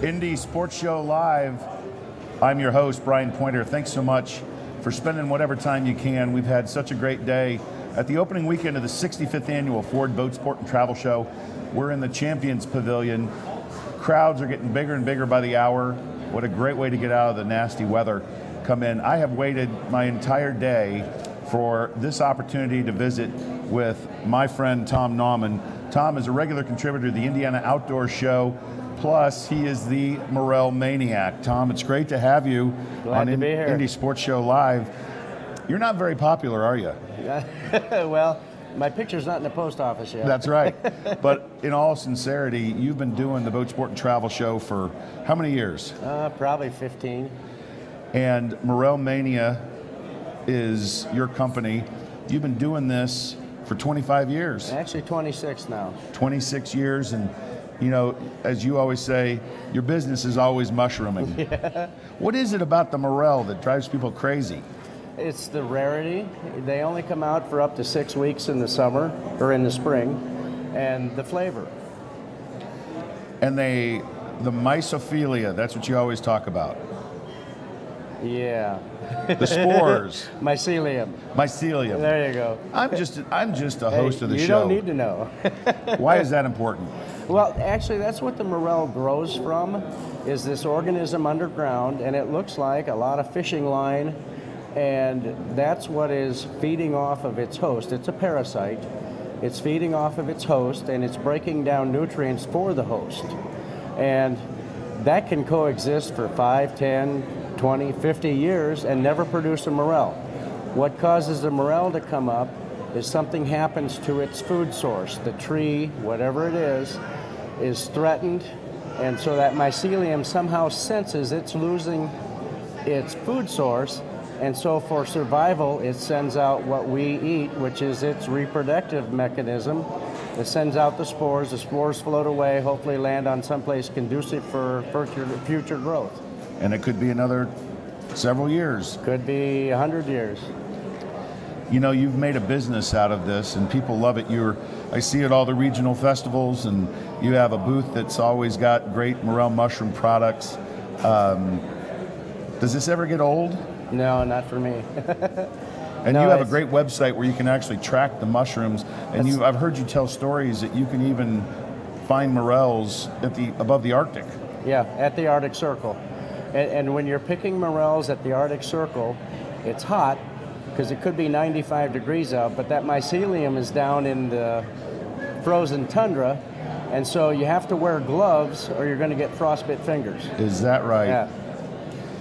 Indie Sports Show Live. I'm your host, Brian Pointer. Thanks so much for spending whatever time you can. We've had such a great day at the opening weekend of the 65th Annual Ford Boat Sport and Travel Show. We're in the Champions Pavilion. Crowds are getting bigger and bigger by the hour. What a great way to get out of the nasty weather. Come in. I have waited my entire day for this opportunity to visit with my friend Tom Nauman. Tom is a regular contributor to the Indiana Outdoor Show. Plus, he is the Morel Maniac. Tom, it's great to have you Glad to be here. Indie Sports Show Live. You're not very popular, are you? Well, my picture's not in the post office yet. That's right. But in all sincerity, you've been doing the Boat Sport and Travel Show for how many years? Probably 15. And Morel Mania is your company. You've been doing this for 25 years. Actually 26 now. 26 years, and you know, as you always say, your business is always mushrooming. Yeah. What is it about the Morel that drives people crazy? It's the rarity. They only come out for up to 6 weeks in the summer, or in the spring, and the flavor. And the mysophilia, that's what you always talk about. Yeah. The spores. Mycelium. Mycelium. There you go. I'm just a host of the show. You don't need to know. Why is that important? Well, actually, that's what the Morel grows from, is this organism underground, and it looks like a lot of fishing line, and that's what is feeding off of its host. It's a parasite. It's feeding off of its host, and it's breaking down nutrients for the host. And that can coexist for 5, 10, 20, 50 years and never produce a morel. What causes the morel to come up is something happens to its food source. The tree, whatever it is threatened, and so that mycelium somehow senses it's losing its food source, and so for survival it sends out what we eat, which is its reproductive mechanism. It sends out the spores float away, hopefully land on someplace conducive for future growth. And it could be another several years. Could be 100 years. You know, you've made a business out of this, and people love it. I see at all the regional festivals, and you have a booth that's always got great morel mushroom products. Does this ever get old? No, not for me. And no, you have a great website where you can actually track the mushrooms, and I've heard you tell stories that you can even find morels above the Arctic. Yeah, at the Arctic Circle. And when you're picking morels at the Arctic Circle, it's hot because it could be 95 degrees out, but that mycelium is down in the frozen tundra, and so you have to wear gloves or you're going to get frostbite fingers. Is that right? Yeah.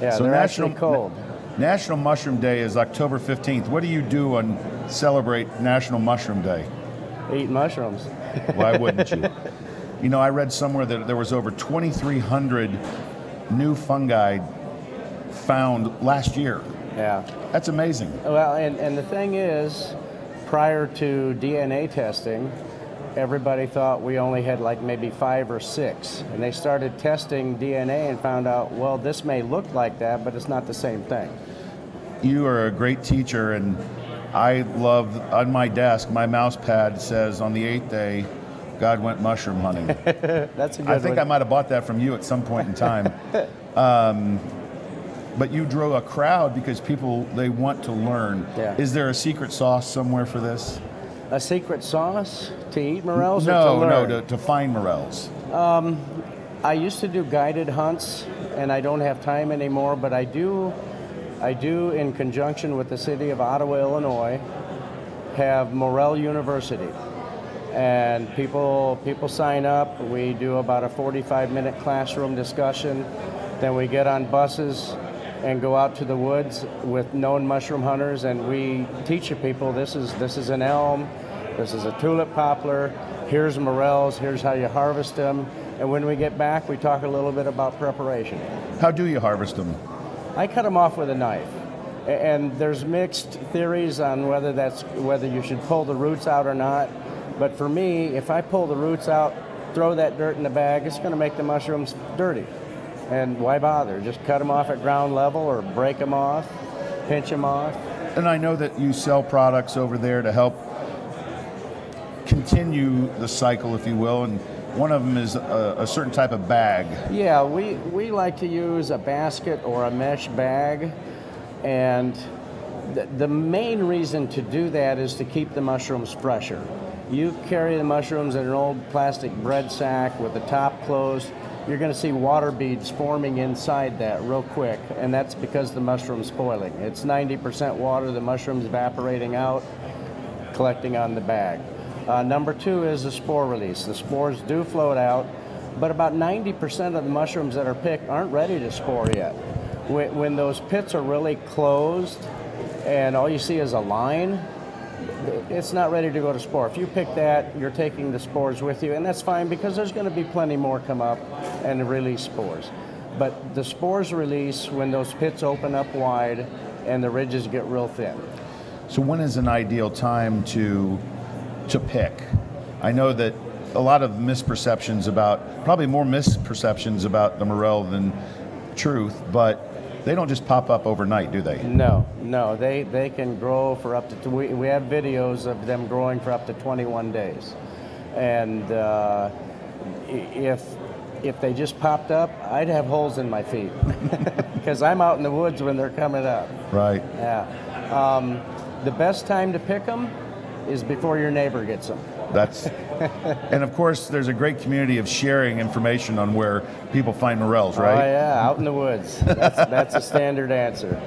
Yeah, so they're actually cold. National Mushroom Day is October 15th. What do you do and celebrate National Mushroom Day? Eat mushrooms. Why wouldn't you? You know, I read somewhere that there was over 2,300 new fungi found last year. Yeah. That's amazing. Well, and the thing is, prior to DNA testing, everybody thought we only had like maybe 5 or 6. And they started testing DNA and found out, well, this may look like that, but it's not the same thing. You are a great teacher, and I love, on my desk, my mouse pad says on the 8th day, God went mushroom hunting. That's a good I think one. I might have bought that from you at some point in time. But you drew a crowd because people, they want to learn. Yeah. Is there a secret sauce somewhere for this? A secret sauce to eat morels or to learn? No, to find morels. I used to do guided hunts, and I don't have time anymore, but I do in conjunction with the city of Ottawa, Illinois, have Morel University. And people sign up. We do about a 45-minute classroom discussion. Then we get on buses and go out to the woods with known mushroom hunters, and we teach the people this is an elm, this is a tulip poplar, here's morels, here's how you harvest them. And when we get back, we talk a little bit about preparation. How do you harvest them? I cut them off with a knife. And there's mixed theories on whether you should pull the roots out or not. But for me, if I pull the roots out, throw that dirt in the bag, it's going to make the mushrooms dirty. And why bother? Just cut them off at ground level or break them off, pinch them off. And I know that you sell products over there to help continue the cycle, if you will, and one of them is a certain type of bag. Yeah, we like to use a basket or a mesh bag, and the main reason to do that is to keep the mushrooms fresher. You carry the mushrooms in an old plastic bread sack with the top closed, you're going to see water beads forming inside that real quick, and that's because the mushroom's spoiling. It's 90% water, the mushroom's evaporating out, collecting on the bag. Number two is the spore release. The spores do float out, but about 90% of the mushrooms that are picked aren't ready to spore yet. When those pits are really closed and all you see is a line, it's not ready to go to spore. If you pick that, you're taking the spores with you, and that's fine because there's going to be plenty more come up and release spores. But the spores release when those pits open up wide and the ridges get real thin. So when is an ideal time to pick? I know that a lot of misperceptions about, probably more misperceptions about the morel than truth, but they don't just pop up overnight, do they? No, they can grow for up to, we have videos of them growing for up to 21 days. And if they just popped up, I'd have holes in my feet because I'm out in the woods when they're coming up. Right. Yeah. The best time to pick them is before your neighbor gets them. And of course, there's a great community of sharing information on where people find morels, right? Oh yeah, out in the woods. That's a standard answer.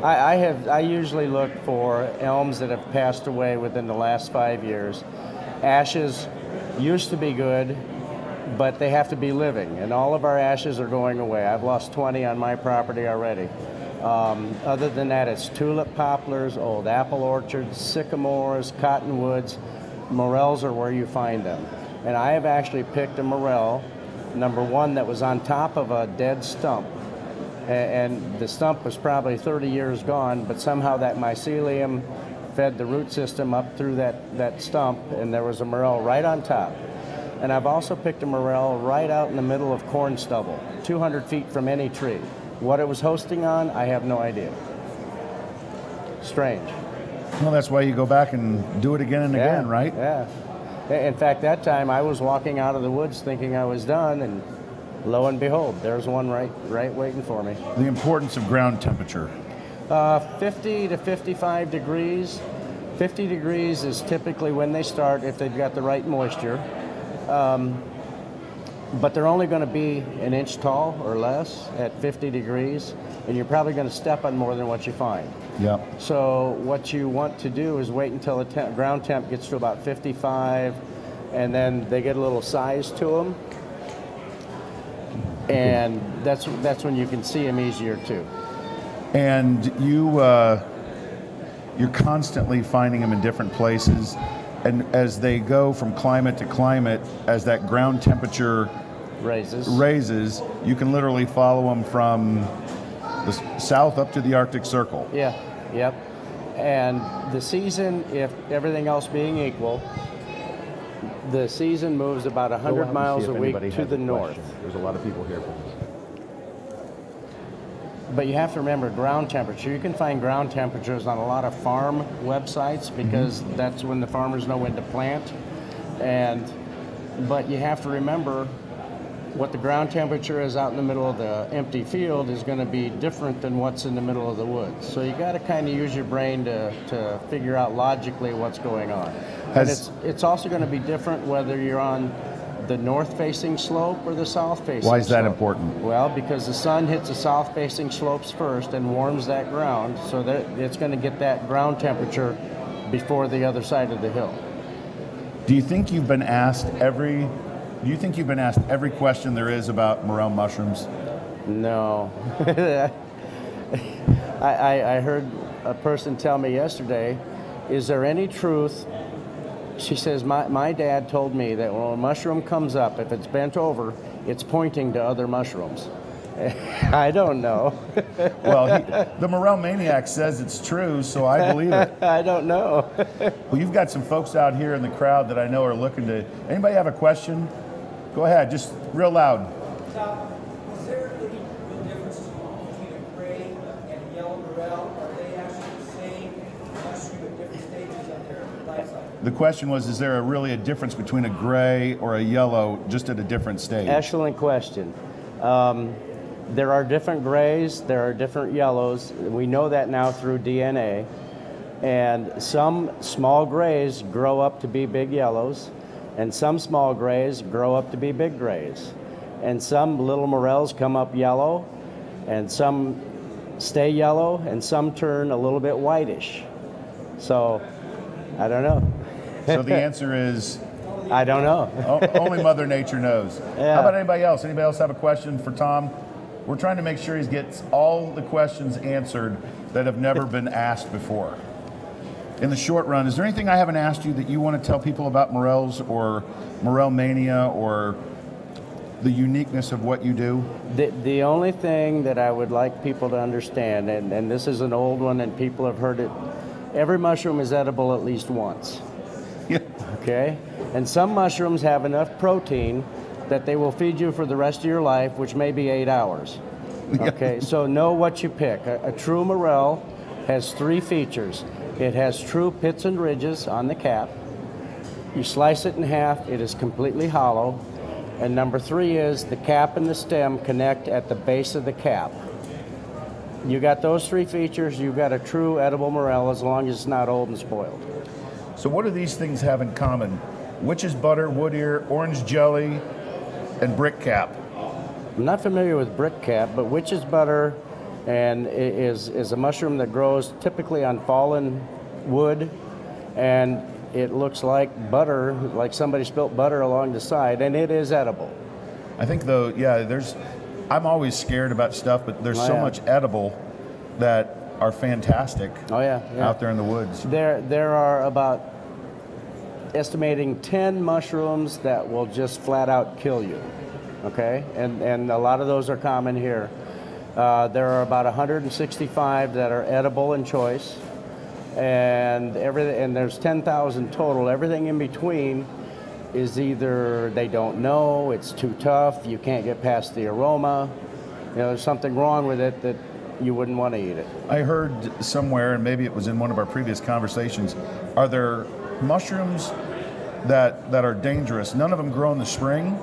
I usually look for elms that have passed away within the last 5 years. Ashes used to be good, but they have to be living, and all of our ashes are going away. I've lost 20 on my property already. Other than that, it's tulip poplars, old apple orchards, sycamores, cottonwoods. Morels are where you find them. And I have actually picked a morel, number one, that was on top of a dead stump. And the stump was probably 30 years gone, but somehow that mycelium fed the root system up through that stump, and there was a morel right on top. And I've also picked a morel right out in the middle of corn stubble, 200 feet from any tree. What it was hosting on, I have no idea. Strange. Well, that's why you go back and do it again and again, right? Yeah. In fact, that time I was walking out of the woods thinking I was done, and lo and behold, there's one right waiting for me. The importance of ground temperature. 50 to 55 degrees. 50 degrees is typically when they start if they've got the right moisture. But they're only going to be an inch tall or less at 50 degrees, and you're probably going to step on more than what you find. Yep. So what you want to do is wait until the ground temp gets to about 55, and then they get a little size to them, and that's when you can see them easier too. And you're constantly finding them in different places, and as they go from climate to climate, as that ground temperature raises, you can literally follow them from the south up to the Arctic Circle. Yeah, yep. And the season, if everything else being equal, the season moves about 100 miles a week to the north. There's a lot of people here. But you have to remember ground temperature. You can find ground temperatures on a lot of farm websites because that's when the farmers know when to plant. But you have to remember what the ground temperature is out in the middle of the empty field is going to be different than what's in the middle of the woods. So you got to kind of use your brain to figure out logically what's going on. And it's also going to be different whether you're on the north-facing slope or the south-facing slope. Why is that important? Well, because the sun hits the south-facing slopes first and warms that ground, so that it's going to get that ground temperature before the other side of the hill. Do you think you've been asked every question there is about morel mushrooms? No. I heard a person tell me yesterday, is there any truth? She says, my dad told me that when a mushroom comes up, if it's bent over, it's pointing to other mushrooms. I don't know. Well, the morel maniac says it's true, so I believe it. I don't know. Well, you've got some folks out here in the crowd that I know are looking to. Anybody have a question? Go ahead, just real loud. Is there any real difference between a gray and a yellow morel? Are they actually the same mushroom at different stages of their life cycle? The question was, is there really a difference between a gray or a yellow just at a different stage? Excellent question. There are different grays, there are different yellows. We know that now through DNA. And some small grays grow up to be big yellows, and some small grays grow up to be big grays. And some little morels come up yellow, and some stay yellow, and some turn a little bit whitish. So, I don't know. So the answer is? I don't know. Only Mother Nature knows. Yeah. How about anybody else? Anybody else have a question for Tom? We're trying to make sure he gets all the questions answered that have never been asked before. In the short run, is there anything I haven't asked you that you want to tell people about morels or morel mania or the uniqueness of what you do? The only thing that I would like people to understand, and this is an old one and people have heard it, every mushroom is edible at least once. Yeah. Okay? And some mushrooms have enough protein that they will feed you for the rest of your life, which may be 8 hours. Okay, so know what you pick. A true morel has 3 features. It has true pits and ridges on the cap. You slice it in half, it is completely hollow. And number 3 is the cap and the stem connect at the base of the cap. You got those 3 features, you've got a true edible morel as long as it's not old and spoiled. So what do these things have in common? Witch's butter, wood ear, orange jelly, and brick cap. I'm not familiar with brick cap, but witch's butter and is a mushroom that grows typically on fallen wood, and it looks like butter, like somebody spilt butter along the side, and it is edible. I think though, yeah, I'm always scared about stuff, but there's so much edible that are fantastic out there in the woods. There are about estimating 10 mushrooms that will just flat out kill you, okay? And a lot of those are common here. There are about 165 that are edible in choice, and there's 10,000 total. Everything in between is either they don't know, it's too tough, you can't get past the aroma, there's something wrong with it that you wouldn't want to eat it. I heard somewhere, and maybe it was in one of our previous conversations, are there mushrooms that are dangerous? None of them grow in the spring,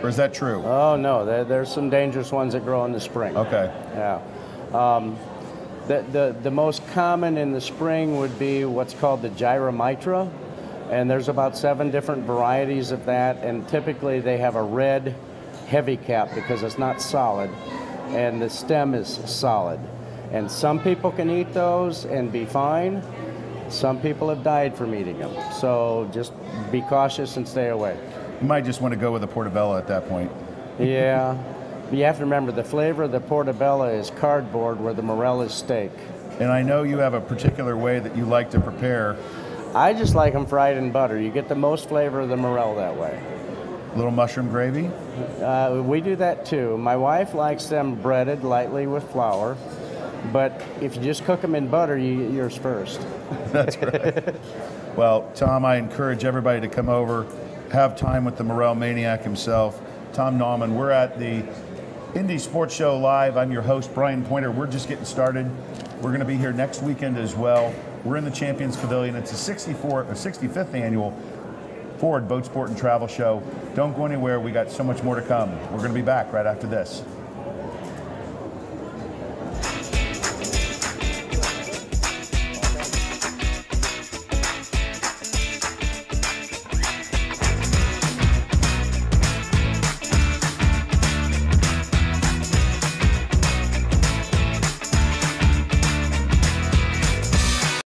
or is that true? Oh no, there's some dangerous ones that grow in the spring. Okay. Yeah. The most common in the spring would be what's called the gyromitra, and there's about 7 different varieties of that, and typically they have a red heavy cap because it's not solid, and the stem is solid. And some people can eat those and be fine. Some people have died from eating them. So just be cautious and stay away. You might just want to go with a portobello at that point. Yeah. You have to remember the flavor of the portobello is cardboard where the morel is steak. And I know you have a particular way that you like to prepare. I just like them fried in butter. You get the most flavor of the morel that way. Little mushroom gravy? We do that too. My wife likes them breaded lightly with flour, but if you just cook them in butter, you eat yours first. That's right. Well, Tom, I encourage everybody to come over, have time with the Morel Maniac himself, Tom Nauman. We're at the Indy Sports Show Live. I'm your host, Brian Pointer. We're just getting started. We're going to be here next weekend as well. We're in the Champions Pavilion. It's the 65th annual Ford Boat Sport and Travel Show. Don't go anywhere. We got so much more to come. We're going to be back right after this.